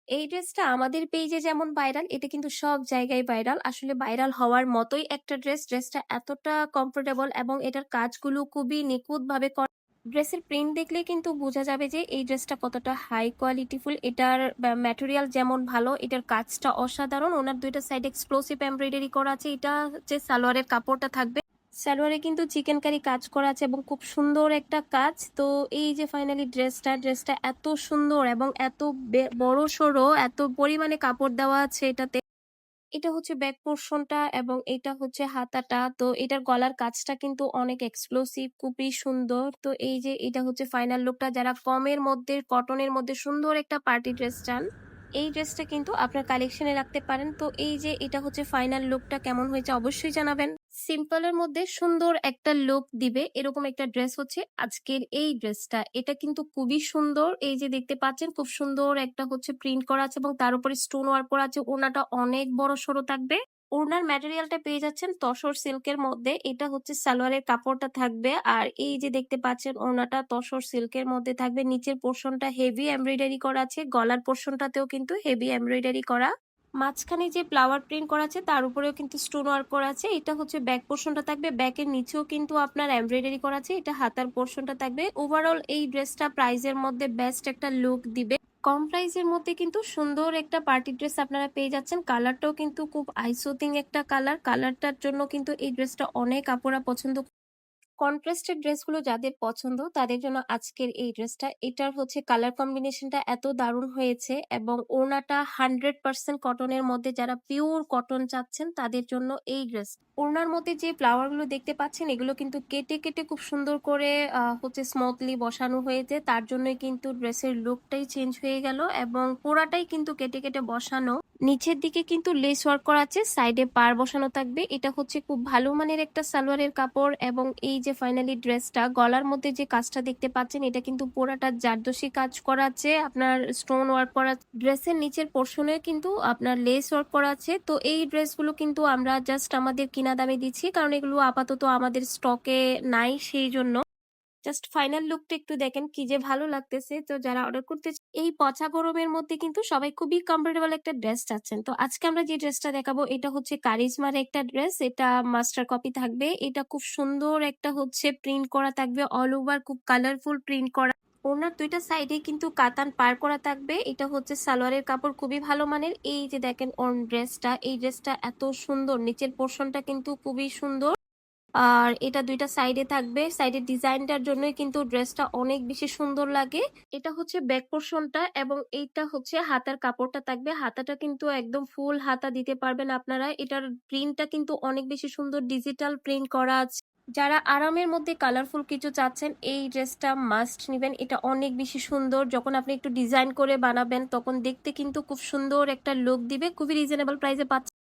এই ড্রেসটা আমাদের পেজে যেমন ভাইরাল, এটা কিন্তু সব জায়গায় ভাইরাল। আসলে ভাইরাল হওয়ার মতোই একটা ড্রেস। ড্রেসটা এতটা কমফোর্টেবল এবং এটার কাজগুলো খুবই নিখুঁতভাবে করা। ড্রেসের প্রিন্ট দেখলেই কিন্তু বোঝা যাবে যে এই ড্রেসটা কতটা হাই কোয়ালিটিফুল। এটার ম্যাটেরিয়াল যেমন ভালো, এটার কাজটা অসাধারণ। ওনার দুইটা সাইড এক্সক্লুসিভ এমব্রয়ডারি করা আছে। এটা হচ্ছে সালোয়ারের কাপড়টা থাকবে। সালোয়ারে কিন্তু চিকেন কারি কাজ করা আছে এবং খুব সুন্দর একটা কাজ। তো এই যে ফাইনালি ড্রেসটা এত সুন্দর এবং এত বড় সড়ো, এত পরিমাণে কাপড় দেওয়া আছে এটাতে। এটা হচ্ছে ব্যাক পোর্শনটা এবং এটা হচ্ছে হাতাটা। তো এটার গলার কাজটা কিন্তু অনেক এক্সক্লুসিভ, খুবই সুন্দর। তো এই যে এটা হচ্ছে ফাইনাল লুকটা। যারা কমের মধ্যে, কটনের মধ্যে সুন্দর একটা পার্টি ড্রেস চান, এই ড্রেসটা কিন্তু আপনার কালেকশনে রাখতে পারেন। তো এই যে এটা হচ্ছে ফাইনাল লুকটা, কেমন হয়েছে অবশ্যই জানাবেন। সিম্পলের মধ্যে সুন্দর একটা লুক দিবে এরকম একটা ড্রেস হচ্ছে আজকের এই ড্রেসটা। এটা কিন্তু খুবই সুন্দর। এই যে দেখতে পাচ্ছেন খুব সুন্দর একটা হচ্ছে প্রিন্ট করা আছে এবং তার উপরে স্টোন ওয়ার্ক করা আছে। ওড়নাটা অনেক বড় সড়ো থাকবে। ওড়নার ম্যাটেরিয়ালটা পেয়ে যাচ্ছেন তসর সিল্কের মধ্যে। এটা হচ্ছে সালোয়ারের কাপড়টা থাকবে। আর এই যে দেখতে পাচ্ছেন ওড়নাটা তসর সিল্কের মধ্যে থাকবে। নিচের পোর্শনটা হেভি এমব্রয়ডারি করা আছে। গলার পোর্শনটাতেও কিন্তু হেভি এমব্রয়ডারি করা। মাঝখানে যে ফ্লাওয়ার প্রিন্ট করা আছে তার উপরেও কিন্তু স্টোন ওয়ার্ক করা আছে। এটা হচ্ছে ব্যাক পোর্শনটা থাকবে। ব্যাকের নিচেও কিন্তু আপনার এমব্রয়ডারি করা আছে। এটা হাতার পোর্শনটা থাকবে। ওভারঅল এই ড্রেসটা প্রাইজের মধ্যে বেস্ট একটা লুক দিবে। কম প্রাইসের মধ্যে কিন্তু সুন্দর একটা পার্টি ড্রেস আপনারা পেয়ে যাচ্ছেন। কালারটাও কিন্তু খুব আইসোথিং একটা কালার। কালারটার জন্য কিন্তু এই ড্রেসটা অনেক আপুরা পছন্দ। কন্ট্রাস্টেড ড্রেসগুলো যাদের পছন্দ তাদের জন্য আজকের এই ড্রেসটা। এটার হচ্ছে কালার কম্বিনেশনটা এত দারুণ হয়েছে এবং ওড়নাটা 100% কটনের মধ্যে। যারা পিওর কটন চাচ্ছেন তাদের জন্য এই ড্রেস। ওড়নার মধ্যে যে ফ্লাওয়ার গুলো দেখতে পাচ্ছেন এগুলো কিন্তু কেটে কেটে খুব সুন্দর করে হচ্ছে স্মুথলি বসানো হয়েছে। তার জন্যই কিন্তু ড্রেসের লুকটাই চেঞ্জ হয়ে গেল এবং পুরাটাই কিন্তু কেটে কেটে বসানো। নিচের দিকে কিন্তু লেস ওয়ার্ক করা আছে, সাইডে পার বসানো থাকবে। এটা হচ্ছে খুব ভালো মানের একটা সালোয়ারের কাপড় এবং এই যে ফাইনালি ড্রেসটা গলার মধ্যে যে কাজটা দেখতে পাচ্ছেন এটা কিন্তু পুরাটা জারদোসি কাজ করা আছে, আপনার স্টোন ওয়ার্ক করা। ড্রেসের নিচের পোর্শনে কিন্তু আপনার লেস ওয়ার্ক করা আছে। তো এই ড্রেসগুলো কিন্তু আমরা জাস্ট আমাদের কিনা দামে দিচ্ছি, কারণ এগুলো আপাতত আমাদের স্টকে নাই, সেই জন্য। জাস্ট ফাইনাল লুকটা একটু দেখেন কি যে ভালো লাগতেছে। তো যারা অর্ডার করতে এই পচা গরমের মধ্যে কিন্তু সবাই খুবই কমফোর্টেবল একটা ড্রেস চাচ্ছেন। তো আজকে আমরা যে ড্রেসটা দেখাবো এটা হচ্ছে কারিজমার একটা ড্রেস। এটা মাস্টার কপি থাকবে। এটা খুব সুন্দর একটা হচ্ছে প্রিন্ট করা থাকবে, অল ওভার খুব কালারফুল প্রিন্ট করা। ওনার দুইটা সাইডে কিন্তু কাতান পার করা থাকবে। এটা হচ্ছে সালোয়ারের কাপড়, খুবই ভালো মানের। এই যে দেখেন ওন ড্রেসটা, এই ড্রেসটা এত সুন্দর। নিচের পোর্শনটা কিন্তু খুবই সুন্দর। আর এটা দুইটা সাইডে থাকবে। সাইডের ডিজাইনটার জন্যই কিন্তু ড্রেসটা অনেক বেশি সুন্দর লাগে। এটা হচ্ছে ব্যাক পোর্শনটা এবং এইটা হচ্ছে হাতার কাপড়টা থাকবে। হাতাটা কিন্তু একদম ফুল হাতা দিতে পারবেন আপনারা। এটার প্রিন্টটা কিন্তু অনেক বেশি সুন্দর, ডিজিটাল প্রিন্ট করা আছে। যারা আরামের মধ্যে কালারফুল কিছু চাচ্ছেন এই ড্রেসটা মাস্ট নিবেন। এটা অনেক বেশি সুন্দর। যখন আপনি একটু ডিজাইন করে বানাবেন তখন দেখতে কিন্তু খুব সুন্দর একটা লুক দিবে। খুবই রিজনেবল প্রাইসে পাচ্ছেন।